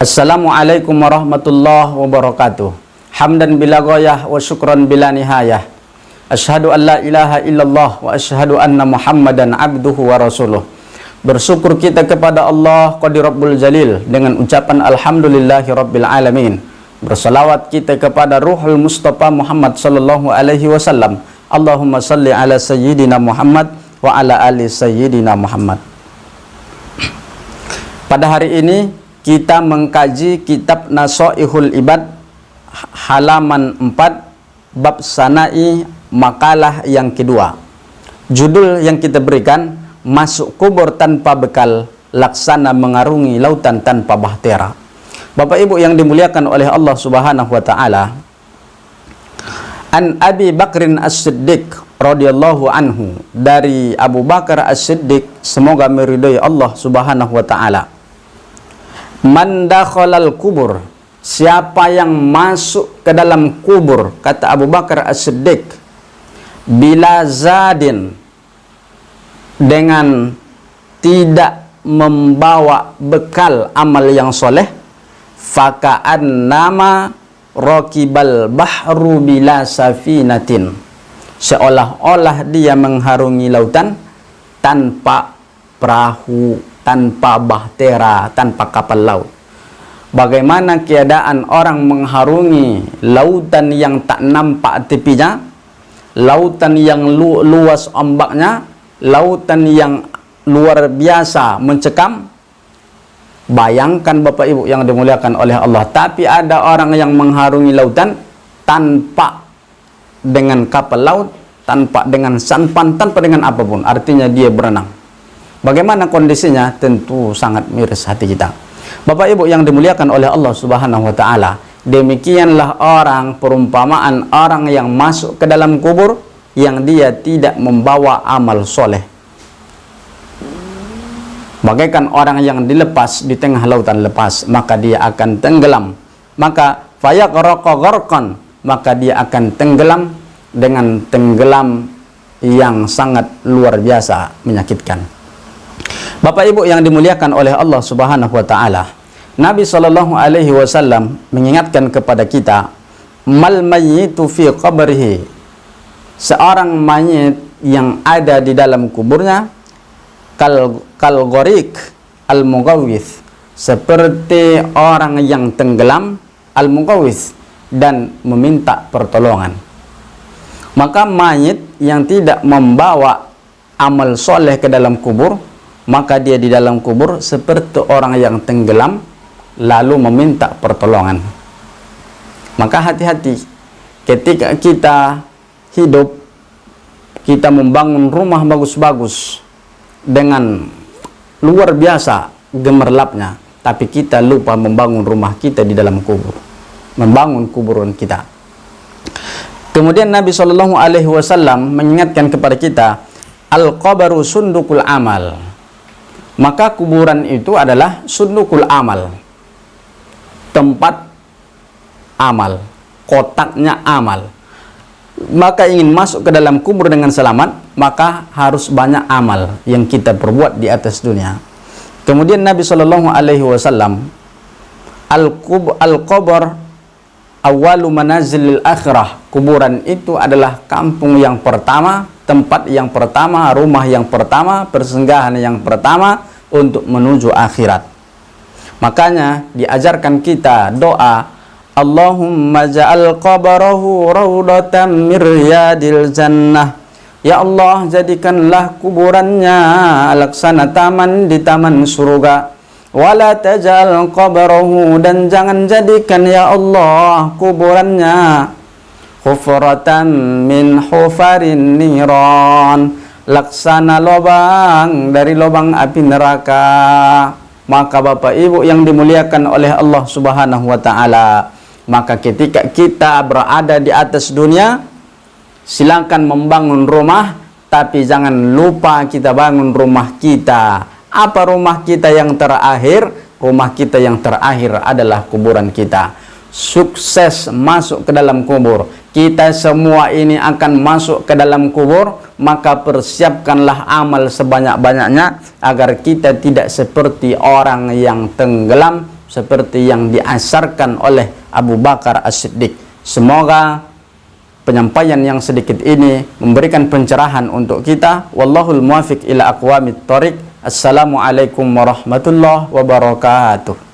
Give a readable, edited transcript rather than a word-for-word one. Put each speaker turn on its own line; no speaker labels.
Assalamualaikum warahmatullahi wabarakatuh. Hamdan bila ghayah wa syukran bila nihayah. Asyhadu an la ilaha illallah wa asyhadu anna Muhammadan abduhu wa rasuluh. Bersyukur kita kepada Allah Qadir Rabbul Jalil dengan ucapan alhamdulillahi rabbil alamin. Bersalawat kita kepada Ruhul Mustafa Muhammad sallallahu alaihi wasallam. Allahumma salli ala sayyidina Muhammad wa ala ali sayyidina Muhammad. Pada hari ini kita mengkaji kitab Nasaihul Ibad halaman 4 bab sanai makalah yang kedua. Judul yang kita berikan, masuk kubur tanpa bekal, laksana mengarungi lautan tanpa bahtera. Bapak Ibu yang dimuliakan oleh Allah Subhanahu wa taala, An Abi Bakrin As-Siddiq radhiyallahu anhu, dari Abu Bakar As-Siddiq, semoga meridai Allah Subhanahu wa taala. Man dakhalal kubur, siapa yang masuk ke dalam kubur, kata Abu Bakar As-Siddiq, bila zadin, dengan tidak membawa bekal amal yang soleh, faka'an nama rokibal bahru bila safinatin, seolah-olah dia mengharungi lautan tanpa perahu, tanpa bahtera, tanpa kapal laut. Bagaimana keadaan orang mengharungi lautan yang tak nampak tepinya, lautan yang luas ombaknya, lautan yang luar biasa mencekam. Bayangkan Bapak Ibu yang dimuliakan oleh Allah, tapi ada orang yang mengharungi lautan tanpa dengan kapal laut, tanpa dengan sampan, tanpa dengan apapun, artinya dia berenang. Bagaimana kondisinya? Tentu sangat miris hati kita. Bapak Ibu yang dimuliakan oleh Allah Subhanahu wa taala, demikianlah orang, perumpamaan orang yang masuk ke dalam kubur yang dia tidak membawa amal soleh. Bagaikan orang yang dilepas di tengah lautan lepas, maka dia akan tenggelam. Maka fayaqraqa gharqan, maka dia akan tenggelam dengan tenggelam yang sangat luar biasa menyakitkan. Bapak Ibu yang dimuliakan oleh Allah Subhanahu wa taala, Nabi sallallahu alaihi wasallam mengingatkan kepada kita, mal mayyitu fi qabrihi, seorang mayit yang ada di dalam kuburnya, kal gharik al mughawwith, seperti orang yang tenggelam, al mughawwith, dan meminta pertolongan. Maka mayit yang tidak membawa amal soleh ke dalam kubur, maka dia di dalam kubur seperti orang yang tenggelam lalu meminta pertolongan. Maka hati-hati ketika kita hidup, kita membangun rumah bagus-bagus dengan luar biasa gemerlapnya, tapi kita lupa membangun rumah kita di dalam kubur, membangun kuburan kita. Kemudian Nabi Shallallahu alaihi wasallam mengingatkan kepada kita, al-qabru sundukul amal. Maka kuburan itu adalah sundukul amal, tempat amal, kotaknya amal. Maka ingin masuk ke dalam kubur dengan selamat, maka harus banyak amal yang kita perbuat di atas dunia. Kemudian Nabi Shallallahu alaihi wasallam, al-qabr awalu manazilil akhirah, kuburan itu adalah kampung yang pertama, tempat yang pertama, rumah yang pertama, persinggahan yang pertama untuk menuju akhirat. Makanya diajarkan kita doa, Allahumma ja'al qabrahu raudatan min riyadil jannah. Ya Allah, jadikanlah kuburannya laksana taman di taman surga. Wala taj'al qabrahu, dan jangan jadikan ya Allah kuburannya hufratan min hufarin niran, laksana lubang dari lubang api neraka. Maka Bapak Ibu yang dimuliakan oleh Allah Subhanahu wa taala, maka ketika kita berada di atas dunia, silakan membangun rumah, tapi jangan lupa kita bangun rumah kita. Apa rumah kita yang terakhir? Rumah kita yang terakhir adalah kuburan kita. Sukses masuk ke dalam kubur. Kita semua ini akan masuk ke dalam kubur, maka persiapkanlah amal sebanyak-banyaknya agar kita tidak seperti orang yang tenggelam seperti yang diasarkan oleh Abu Bakar As-Siddiq. Semoga penyampaian yang sedikit ini memberikan pencerahan untuk kita. Wallahul muwafiq ila aqwamit thoriq. Assalamualaikum warahmatullahi wabarakatuh.